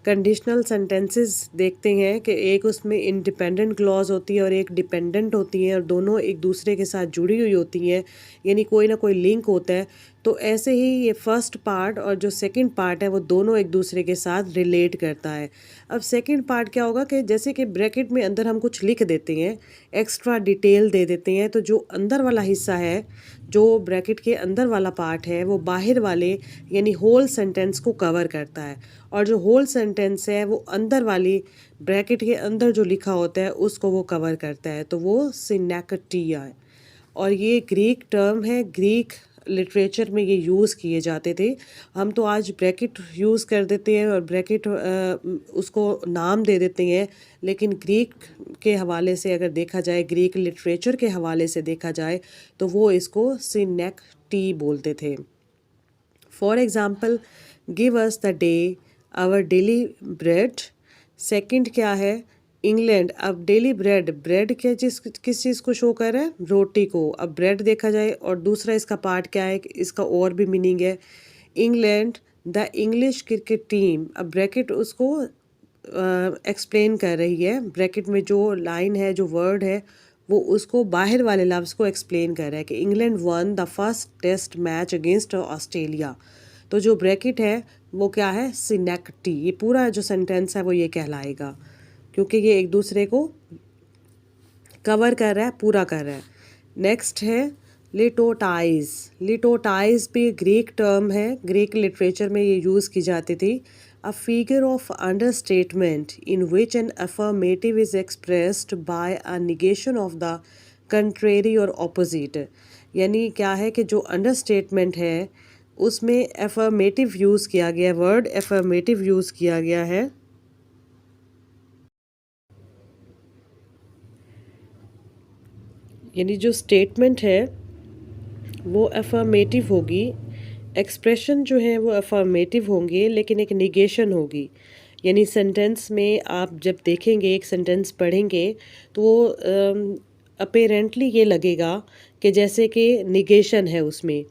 कंडीशनल सेंटेंसेस देखते हैं कि एक उसमें इंडिपेंडेंट क्लॉज होती है और एक डिपेंडेंट होती है और दोनों एक दूसरे के साथ जुड़ी हुई होती हैं, यानी कोई ना कोई लिंक होता है। तो ऐसे ही ये फर्स्ट पार्ट और जो सेकंड पार्ट है वो दोनों एक दूसरे के साथ रिलेट करता है। अब सेकंड पार्ट क्या होगा कि जैसे कि ब्रैकेट में अंदर हम कुछ लिख देते हैं, एक्स्ट्रा डिटेल दे देते हैं, तो जो अंदर वाला हिस्सा है, जो ब्रैकेट के अंदर वाला पार्ट है, वो बाहर वाले यानी होल सेंटेंस को कवर करता है और जो होल सेंटेंस है वो अंदर वाली ब्रैकेट के अंदर जो लिखा होता है उसको वो कवर करता है। तो वो सिनेक्टिया है और ये ग्रीक टर्म है, ग्रीक लिटरेचर में ये यूज़ किए जाते थे। हम तो आज ब्रैकेट यूज़ कर देते हैं और ब्रैकेट उसको नाम दे देते हैं, लेकिन ग्रीक के हवाले से अगर देखा जाए, ग्रीक लिटरेचर के हवाले से देखा जाए तो वो इसको सिनेक्टी बोलते थे। For example, give us the day our daily bread. Second क्या है, इंग्लैंड। अब डेली ब्रेड, ब्रेड क्या चीज़, किस चीज़ को शो कर रहा है, रोटी को। अब ब्रेड देखा जाए और दूसरा इसका पार्ट क्या है, इसका और भी मीनिंग है। England the English cricket team, अब ब्रैकेट उसको एक्सप्लेन कर रही है, ब्रैकेट में जो लाइन है, जो वर्ड है, वो उसको बाहर वाले लफ्ज़ को एक्सप्लेन कर रहा है कि England won the first test match against Australia. तो जो ब्रैकेट है वो क्या है, सिनेक्टी। ये पूरा जो सेंटेंस है वो ये कहलाएगा, क्योंकि ये एक दूसरे को कवर कर रहा है, पूरा कर रहा है। नेक्स्ट है लिटोटाइज। लिटोटाइज भी ग्रीक टर्म है, ग्रीक लिटरेचर में ये यूज़ की जाती थी। अ figure of understatement in which N affirmative is expressed by a negation of the contrary और ऑपोजिट। यानी क्या है कि जो अंडरस्टेटमेंट है उसमें एफर्मेटिव यूज़ किया गया, वर्ड एफर्मेटिव यूज़ किया गया है। यानी जो स्टेटमेंट है वो अफर्मेटिव होगी, एक्सप्रेशन जो है वो अफर्मेटिव होंगे, लेकिन एक निगेशन होगी। यानी सेंटेंस में आप जब देखेंगे, एक सेंटेंस पढ़ेंगे तो वो अपेरेंटली ये लगेगा कि जैसे कि निगेशन है उसमें,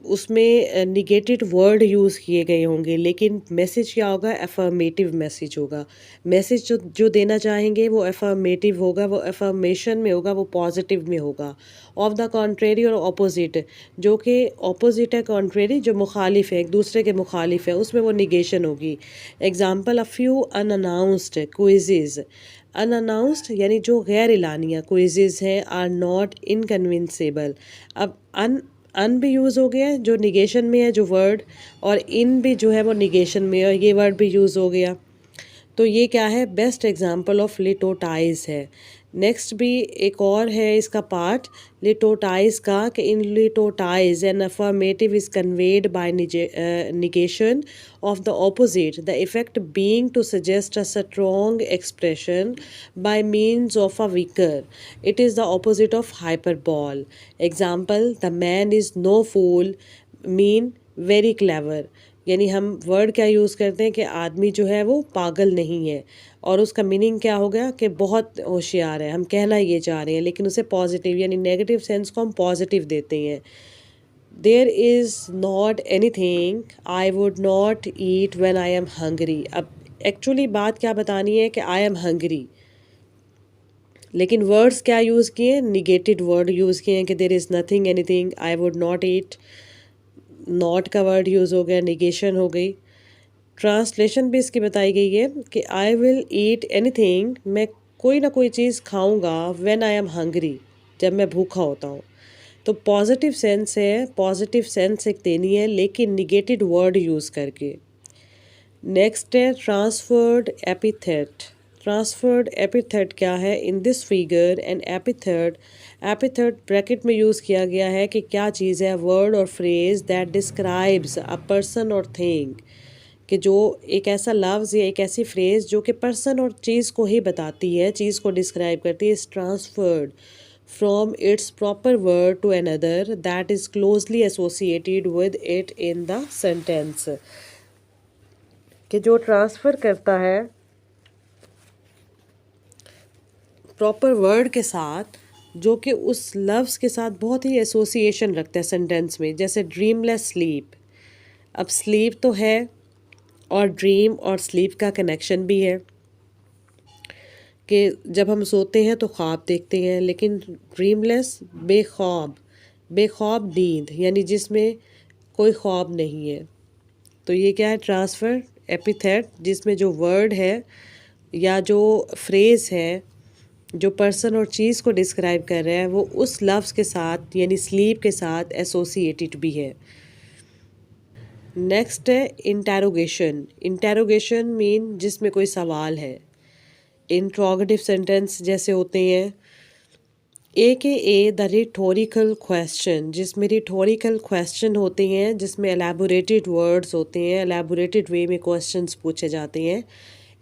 उसमें निगेटेड वर्ड यूज़ किए गए होंगे, लेकिन मैसेज क्या होगा, अफर्मेटिव मैसेज होगा। मैसेज जो देना चाहेंगे वो अफर्मेटिव होगा, वो अफर्मेशन में होगा, वो पॉजिटिव में होगा। ऑफ द कॉन्ट्रेरी और ऑपोजिट, जो कि ऑपोजिट है, कॉन्ट्रेरी जो मुखालिफ है, एक दूसरे के मुखालिफ है, उसमें वो निगेशन होगी। Example, a few unannounced quizzes. Unannounced यानी जो गैर एलानिया क्विज़ेज़ हैं, आर नॉट इनकन्विंसेबल। अब अन भी यूज़ हो गया है जो निगेशन में है जो वर्ड, और इन भी जो है वो निगेशन में है, ये वर्ड भी यूज़ हो गया। तो ये क्या है, बेस्ट एग्जांपल ऑफ लिटोटाइज है। नेक्स्ट भी एक और है इसका पार्ट लिटोटाइज का, कि in litotes an affirmative is conveyed by negation of the opposite, the effect being to suggest a strong expression by means of a weaker. It is the opposite of hyperbole. Example, the man is no fool mean very clever. यानी हम word क्या use करते हैं कि आदमी जो है वो पागल नहीं है, और उसका मीनिंग क्या हो गया कि बहुत होशियार है, हम कहना ये चाह रहे हैं, लेकिन उसे पॉजिटिव यानी नेगेटिव सेंस को हम पॉजिटिव देते हैं। There is not anything I would not eat when I am hungry. अब एक्चुअली बात क्या बतानी है कि आई एम हंग्री, लेकिन वर्ड्स क्या यूज़ किए, निगेटिव वर्ड यूज़ किए हैं कि there is nothing anything I would not eat, not का वर्ड यूज़ हो गया, निगेशन हो गई। ट्रांसलेशन भी इसकी बताई गई है कि आई विल ईट एनीथिंग, मैं कोई ना कोई चीज़ खाऊंगा, व्हेन आई एम हंग्री, जब मैं भूखा होता हूँ। तो पॉजिटिव सेंस है, पॉजिटिव सेंस एक देनी है लेकिन निगेटिव वर्ड यूज़ करके। नेक्स्ट है ट्रांसफर्ड एपिथेट। ट्रांसफर्ड एपिथेट क्या है, in this figure and epithet, epithet bracket में यूज़ किया गया है कि क्या चीज़ है, वर्ड और phrase that describes a person और थिंग, कि जो एक ऐसा लफ्ज़ या एक ऐसी फ्रेज़ जो कि पर्सन और चीज़ को ही बताती है, चीज़ को डिस्क्राइब करती है, is transferred from its proper word to another that is closely associated with it in the sentence, कि जो ट्रांसफ़र करता है प्रॉपर वर्ड के साथ जो कि उस लफ्ज़ के साथ बहुत ही एसोसिएशन रखता है सेंटेंस में। जैसे ड्रीमलेस स्लीप, अब स्लीप तो है और ड्रीम और स्लीप का कनेक्शन भी है कि जब हम सोते हैं तो ख्वाब देखते हैं, लेकिन ड्रीमलेस बेख्वाब, बेख्वाब नींद यानी जिसमें कोई ख्वाब नहीं है। तो ये क्या है, ट्रांसफ़र एपिथेट, जिसमें जो वर्ड है या जो फ्रेज़ है जो पर्सन और चीज़ को डिस्क्राइब कर रहा है वो उस लफ्ज़ के साथ यानी स्लीप के साथ एसोसिएटेड भी है। नेक्स्ट है इंटेरोगेशन। इंटेरोगेशन मीन जिसमें कोई सवाल है। इंट्रोगेटिव सेंटेंस जैसे होते हैं ए द रिटोरिकल क्वेश्चन, जिसमें रिटोरिकल क्वेश्चन होते हैं, जिसमें एलैबोरेटेड वर्ड्स होते हैं, एलैबोरेटेड वे में क्वेश्चंस पूछे जाते हैं।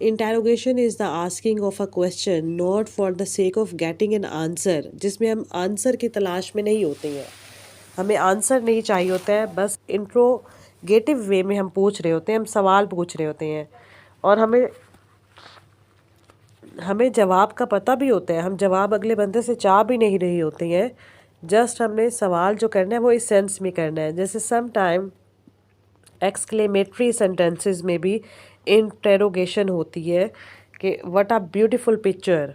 Interrogation is the asking of a question not for the sake of getting an answer, जिसमें हम आंसर की तलाश में नहीं होते हैं, हमें आंसर नहीं चाहिए होता है, बस इंट्रोगेटिव वे में हम पूछ रहे होते हैं, हम सवाल पूछ रहे होते हैं, और हमें जवाब का पता भी होता है, हम जवाब अगले बंदे से चाह भी नहीं रही होती हैं, जस्ट हमने सवाल जो करना है वो इस सेंस में करना है। जैसे सम टाइम एक्सक्लेमेटरी सेंटेंसेस में भी इंटेरोगेशन होती है कि what a beautiful picture,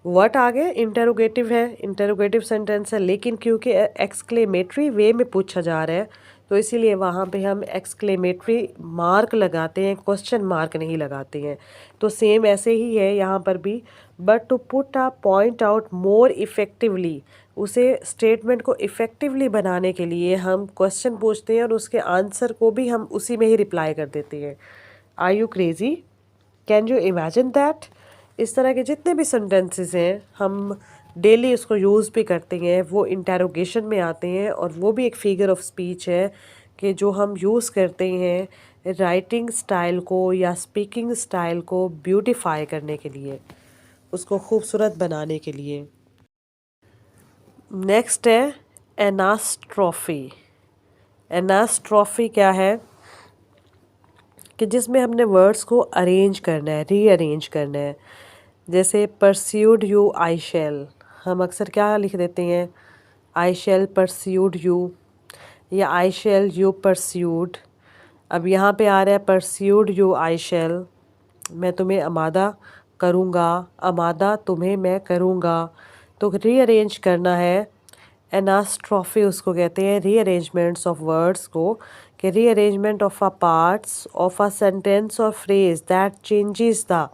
what आगे इंटेरोगेटिव है, इंटेरोगेटिव सेंटेंस है, लेकिन क्योंकि एक्सक्लेमेटरी वे में पूछा जा रहा है तो इसीलिए वहाँ पे हम एक्सक्लेमेटरी मार्क लगाते हैं, क्वेश्चन मार्क नहीं लगाते हैं। तो सेम ऐसे ही है यहाँ पर भी, but to put a point out more effectively, उसे स्टेटमेंट को इफ़ेक्टिवली बनाने के लिए हम क्वेश्चन पूछते हैं और उसके आंसर को भी हम उसी में ही रिप्लाई कर देते हैं। Are you crazy, can you imagine that. इस तरह के जितने भी सेंटेंसेस हैं हम डेली उसको यूज़ भी करते हैं, वो इंटेरोगेशन में आते हैं, और वो भी एक फिगर ऑफ स्पीच है कि जो हम यूज़ करते हैं राइटिंग स्टाइल को या स्पीकिंग स्टाइल को ब्यूटीफाई करने के लिए, उसको खूबसूरत बनाने के लिए। नेक्स्ट है एनास्ट्रॉफी। एनास्ट्रॉफी क्या है कि जिसमें हमने वर्ड्स को अरेंज करना है, रीअरेंज करना है। जैसे परस्यूड यू आई शैल, हम अक्सर क्या लिख देते हैं, आई शैल परस्यूड यू या आई शैल यू परस्यूड। अब यहाँ पे आ रहा है परस्यूड यू आई शैल, मैं तुम्हें आमादा करूँगा, आमादा तुम्हें मैं करूँगा। तो रीअरेंज करना है, एनास्ट्रॉफी उसको कहते हैं, रीअरेंजमेंट्स ऑफ वर्ड्स को, कि rearrangement of a parts of a sentence और phrase that changes the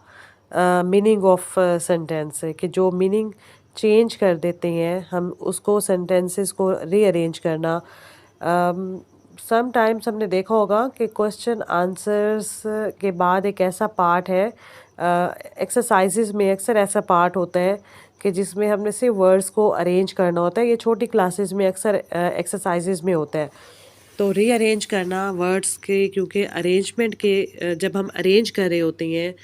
meaning of sentence, कि जो मीनिंग चेंज कर देते हैं हम उसको, सेंटेंसेस को रीअरेंज करना। समटाइम्स हमने देखा होगा कि क्वेश्चन आंसर्स के बाद एक ऐसा पार्ट है, एक्सरसाइजेज में अक्सर ऐसा पार्ट होता है कि जिसमें हमने सिर्फ वर्ड्स को अरेंज करना होता है, ये छोटी क्लासेस में अक्सर एक्सरसाइजेज में होता है। तो रीअरेंज करना वर्ड्स के, क्योंकि अरेंजमेंट के जब हम अरेंज कर रहे होते हैं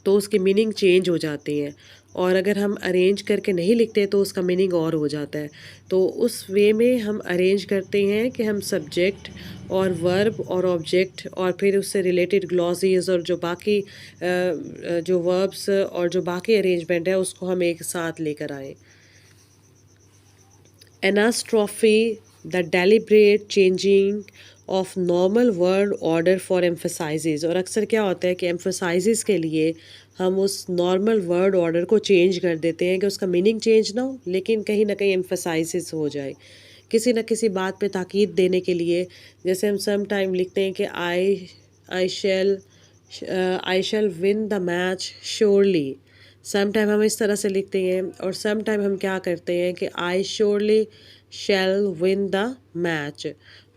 तो उसकी मीनिंग चेंज हो जाती है, और अगर हम अरेंज करके नहीं लिखते तो उसका मीनिंग और हो जाता है। तो उस वे में हम अरेंज करते हैं कि हम सब्जेक्ट और वर्ब और ऑब्जेक्ट और फिर उससे रिलेटेड ग्लॉसेस और जो बाकी जो वर्ब्स और जो बाकी अरेंजमेंट है उसको हम एक साथ लेकर आए। Anastrophe, the deliberate changing of normal word order for emphasizes। और अक्सर क्या होता है कि emphasizes के लिए हम उस नॉर्मल वर्ड ऑर्डर को चेंज कर देते हैं कि उसका मीनिंग चेंज ना हो लेकिन कहीं ना कहीं emphasizes हो जाए किसी न किसी बात पे ताकीद देने के लिए। जैसे हम सम टाइम लिखते हैं कि I shall win the match surely. Some time हम इस तरह से लिखते हैं और सम टाइम हम क्या करते हैं कि I surely shall win the match.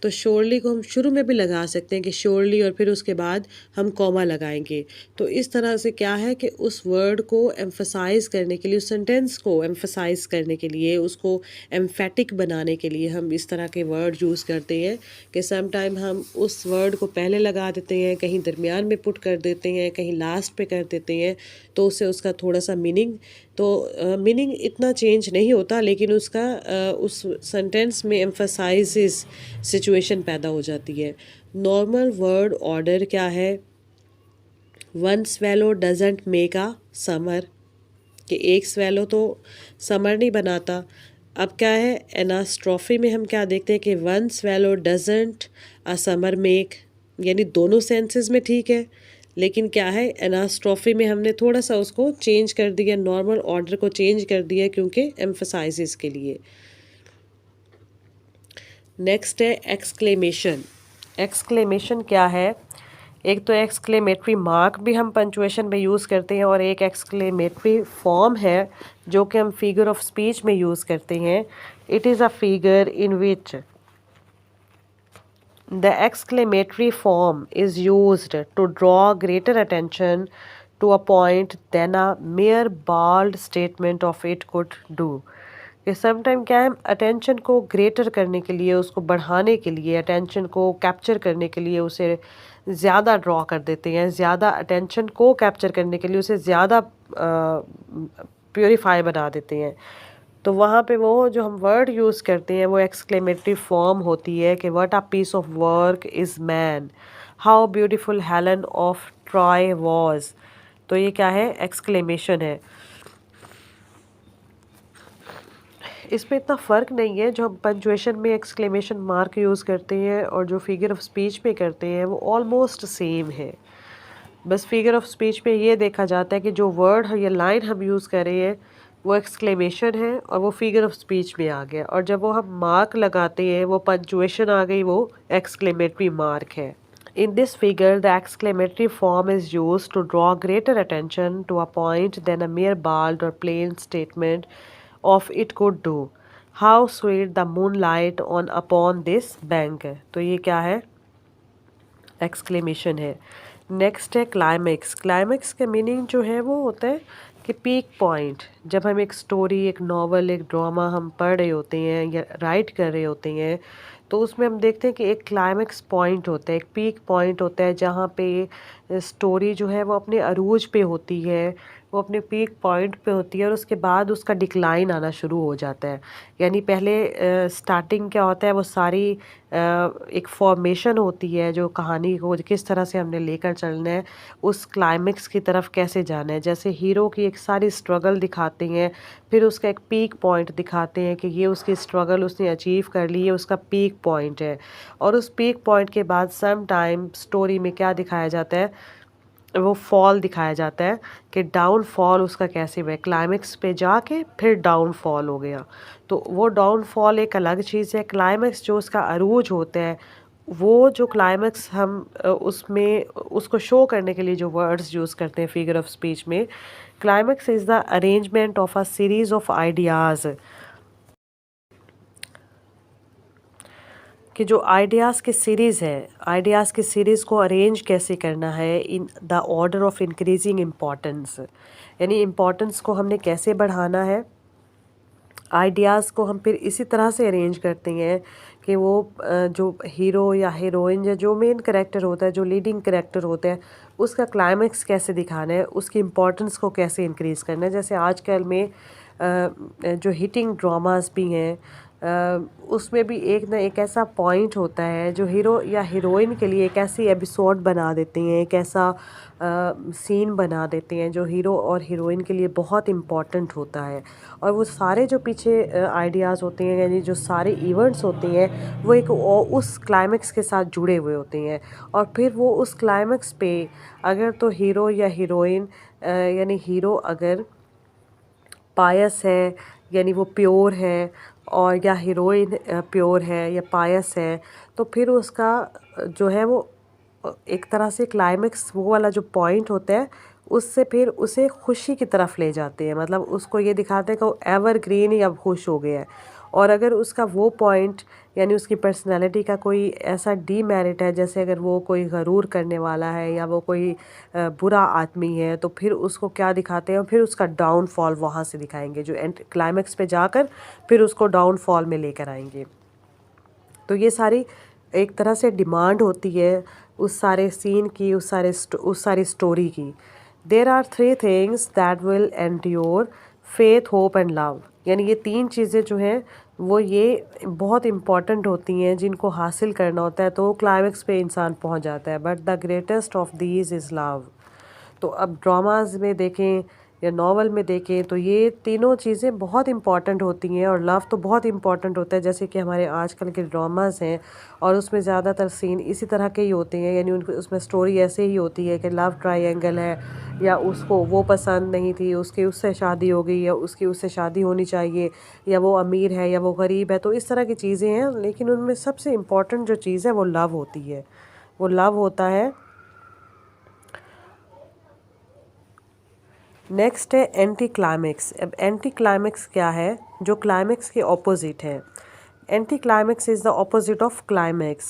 तो श्योरली को हम शुरू में भी लगा सकते हैं कि श्योरली और फिर उसके बाद हम कॉमा लगाएंगे। तो इस तरह से क्या है कि उस वर्ड को एम्फसाइज करने के लिए, उस सेंटेंस को एम्फसाइज करने के लिए, उसको एम्फेटिक बनाने के लिए हम इस तरह के वर्ड यूज़ करते हैं कि सम टाइम हम उस वर्ड को पहले लगा देते हैं, कहीं दरमियान में पुट कर देते हैं, कहीं लास्ट पे कर देते हैं। तो उससे उसका थोड़ा सा मीनिंग इतना चेंज नहीं होता लेकिन उसका उस सेंटेंस में एम्फसाइजेस सिचुएशन पैदा हो जाती है। नॉर्मल वर्ड ऑर्डर क्या है? One swallow doesn't make a summer, कि एक स्वेलो तो समर नहीं बनाता। अब क्या है, एनास्ट्रॉफी में हम क्या देखते हैं कि one swallow doesn't a summer make, यानी दोनों सेंसेस में ठीक है लेकिन क्या है, एनास्ट्रॉफी में हमने थोड़ा सा उसको चेंज कर दिया, नॉर्मल ऑर्डर को चेंज कर दिया क्योंकि एम्फसाइजेस के लिए। नेक्स्ट है एक्सक्लेमेशन। एक्सक्लेमेशन क्या है? एक तो एक्सक्लेमेटरी मार्क भी हम पंचुएशन में यूज़ करते हैं और एक एक्सक्लेमेटरी फॉर्म है जो कि हम फिगर ऑफ स्पीच में यूज़ करते हैं। It is a figure in which the exclamatory form is used to draw greater attention to a point than a mere bald statement of it could do। कि sometime क्या है, attention को greater करने के लिए, उसको बढ़ाने के लिए, अटेंशन को कैप्चर करने के लिए उसे ज़्यादा ड्रॉ कर देते हैं, ज़्यादा अटेंशन को कैप्चर करने के लिए उसे ज़्यादा प्योरीफाई बना देते हैं। तो वहाँ पे वो जो हम वर्ड यूज़ करते हैं वो एक्सक्लेमेटरी फॉर्म होती है कि what a piece of work is man, how beautiful Helen of Troy was. तो ये क्या है, एक्सक्लेमेशन है। इसमें इतना फ़र्क नहीं है, जो हम पंचुएशन में एक्सक्लेमेशन मार्क यूज़ करते हैं और जो फिगर ऑफ स्पीच में करते हैं वो ऑलमोस्ट सेम है। बस फिगर ऑफ स्पीच में ये देखा जाता है कि जो वर्ड या लाइन हम यूज़ कर रहे हैं वो एक्सक्लेमेशन है और वो फिगर ऑफ स्पीच में आ गया, और जब वो हम मार्क लगाते हैं वो पंचुएशन आ गई, वो एक्सक्लेमेटरी मार्क है। In this figure, the exclamatory form is used to draw greater attention to a point than a mere bald or plain statement of it could do. How sweet the moonlight on upon this bank। तो ये क्या है, exclamation है। Next है climax. Climax का meaning जो है वो होता है कि पीक पॉइंट। जब हम एक स्टोरी, एक नॉवल, एक ड्रामा हम पढ़ रहे होते हैं या राइट कर रहे होते हैं तो उसमें हम देखते हैं कि एक क्लाइमेक्स पॉइंट होता है, एक पीक पॉइंट होता है जहाँ पे स्टोरी जो है वो अपने अरूज पे होती है, वो अपने पीक पॉइंट पे होती है और उसके बाद उसका डिक्लाइन आना शुरू हो जाता है। यानी पहले स्टार्टिंग क्या होता है, वो सारी एक फॉर्मेशन होती है जो कहानी को किस तरह से हमने लेकर चलना है, उस क्लाइमेक्स की तरफ कैसे जाना है। जैसे हीरो की एक सारी स्ट्रगल दिखाते हैं, फिर उसका एक पीक पॉइंट दिखाते हैं कि ये उसकी स्ट्रगल उसने अचीव कर ली, ये उसका पीक पॉइंट है। और उस पीक पॉइंट के बाद सम टाइम स्टोरी में क्या दिखाया जाता है, वो फॉल दिखाया जाता है कि डाउनफॉल उसका कैसे हुआ, क्लाइमेक्स पे जाके फिर डाउनफॉल हो गया। तो वो डाउनफॉल एक अलग चीज़ है। क्लाइमेक्स जो उसका अरूज होता है, वो जो क्लाइमेक्स हम उसमें उसको शो करने के लिए जो वर्ड्स यूज़ करते हैं फिगर ऑफ स्पीच में, climax is the arrangement of a series of ideas. कि जो आइडियाज़ की सीरीज़ है, आइडियाज़ की सीरीज़ को अरेंज कैसे करना है in the order of increasing importance. यानी इम्पॉर्टेंस को हमने कैसे बढ़ाना है। आइडियाज़ को हम फिर इसी तरह से अरेंज करते हैं कि वो जो हीरो या हीरोइन या जो मेन कैरेक्टर होता है, जो लीडिंग कैरेक्टर होता है, उसका क्लाइमेक्स कैसे दिखाना है, उसकी इम्पोर्टेंस को कैसे इंक्रीज़ करना है। जैसे आजकल में जो हिटिंग ड्रामास भी हैं, उसमें भी एक ना एक ऐसा पॉइंट होता है जो हीरो या हीरोइन के लिए एक ऐसी एपिसोड बना देते हैं, एक ऐसा सीन बना देते हैं जो हीरो और हीरोइन के लिए बहुत इम्पॉर्टेंट होता है। और वो सारे जो पीछे आइडियाज़ होते हैं, यानी जो सारे इवेंट्स होते हैं, वो एक उस क्लाइमेक्स के साथ जुड़े हुए होते हैं। और फिर वो उस क्लाइमेक्स पे अगर तो हीरो या हीरोइन यानी हीरो अगर पायस है, यानी वो प्योर है, और या हीरोइन प्योर है या पायस है, तो फिर उसका जो है वो एक तरह से क्लाइमेक्स वो वाला जो पॉइंट होता है, उससे फिर उसे खुशी की तरफ ले जाते हैं। मतलब उसको ये दिखाते हैं कि वो एवरग्रीन ही अब खुश हो गया है। और अगर उसका वो पॉइंट यानी उसकी पर्सनैलिटी का कोई ऐसा डीमेरिट है, जैसे अगर वो कोई गरूर करने वाला है या वो कोई बुरा आदमी है, तो फिर उसको क्या दिखाते हैं, फिर उसका डाउनफॉल वहाँ से दिखाएंगे, जो एंड क्लाइमेक्स पे जाकर फिर उसको डाउनफॉल में लेकर आएंगे। तो ये सारी एक तरह से डिमांड होती है उस सारे सीन की, उस सारी स्टोरी की। There are three things that will endure: faith, hope and love. यानी ये तीन चीज़ें जो हैं वो ये बहुत इम्पॉर्टेंट होती हैं, जिनको हासिल करना होता है तो क्लाइमेक्स पे इंसान पहुंच जाता है। But the greatest of these is love. तो अब ड्रामाज में देखें या नॉवल में देखें तो ये तीनों चीज़ें बहुत इम्पॉर्टेंट होती हैं, और लव तो बहुत इम्पॉर्टेंट होता है। जैसे कि हमारे आजकल के ड्रामास हैं और उसमें ज़्यादातर सीन इसी तरह के ही होते हैं, यानी उनको उसमें स्टोरी ऐसे ही होती है कि लव ट्रायंगल है, या उसको वो पसंद नहीं थी, उसकी उससे शादी हो गई, या उसकी उससे शादी होनी चाहिए, या वो अमीर है या वो गरीब है। तो इस तरह की चीज़ें हैं, लेकिन उनमें सबसे इम्पॉर्टेंट जो चीज़ है वो लव होती है। वो लव होता है। नेक्स्ट है एंटी क्लाइमेक्स। अब एंटी क्लाइमेक्स क्या है? जो क्लाइमेक्स के ऑपोजिट है। Anti climax is the opposite of climax,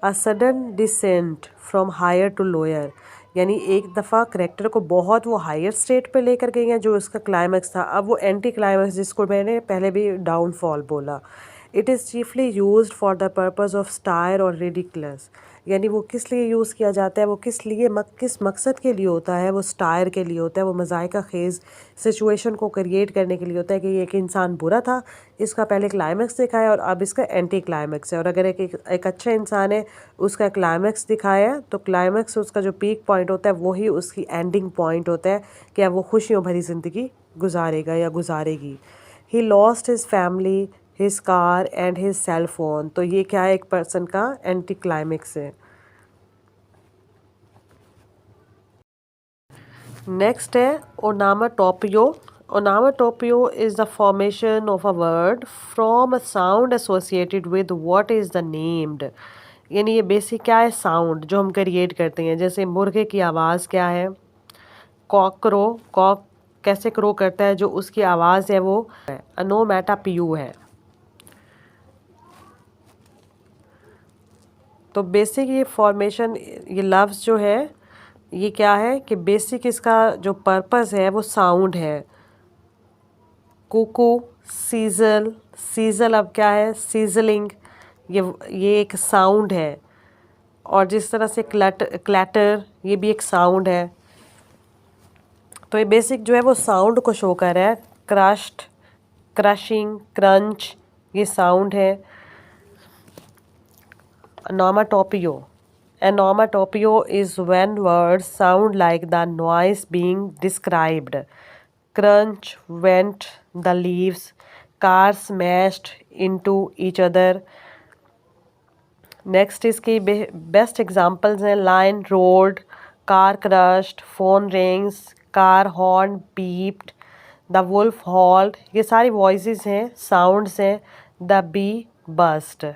a sudden descent from higher to lower. यानी एक दफ़ा करेक्टर को बहुत वो हायर स्टेट पे लेकर गई हैं, जो उसका क्लाइमेक्स था, अब वो एंटी क्लाइमेक्स, जिसको मैंने पहले भी डाउनफॉल बोला। It is chiefly used for the purpose of stair और रिडिकुलस। यानी वो किस लिए यूज़ किया जाता है, वो किस मकसद के लिए होता है? वो स्टायर के लिए होता है, वो मज़ाहिका ख़ेज़ सिचुएशन को क्रिएट करने के लिए होता है कि ये एक इंसान बुरा था, इसका पहले क्लाइमेक्स दिखाया और अब इसका एंटी क्लाइमेक्स है। और अगर एक अच्छा इंसान है, उसका क्लाइमेक्स दिखाया, तो क्लाइमेक्स उसका जो पीक पॉइंट होता है वही उसकी एंडिंग पॉइंट होता है कि अब वो खुशियों भरी ज़िंदगी गुजारेगा या गुजारेगी। He lost his family, his car and his cell phone. तो ये क्या है? एक पर्सन का एंटी क्लाइमेक्स है। नेक्स्ट है onomatopoeia. Onomatopoeia is the formation of a word from a sound associated with what is the named. यानी ये बेसिक क्या है? साउंड जो हम क्रिएट करते हैं। जैसे मुर्गे की आवाज़ क्या है? कॉकरो, कॉक कैसे क्रो करता है, जो उसकी आवाज़ है वो अनोमैटापियो है। तो बेसिक ये फॉर्मेशन, ये लफ्ज़ जो है ये क्या है कि बेसिक इसका जो पर्पस है वो साउंड है। कुकू, सीजल, सीजल अब क्या है? सीजलिंग। ये एक साउंड है। और जिस तरह से क्लैटर, ये भी एक साउंड है। तो ये बेसिक जो है वो साउंड को शो कर रहा है। क्रश्ड, क्रशिंग, क्रंच, ये साउंड है। Onomatopoeia. Onomatopoeia is when words sound like the noise being described. Crunch, went, the leaves, cars smashed into each other. Next इसकी बेस्ट एग्जांपल्स हैं: lion roared, car crashed, phone rings, car horn beeped, the wolf howled. ये सारी voices हैं, sounds हैं। The bee bast.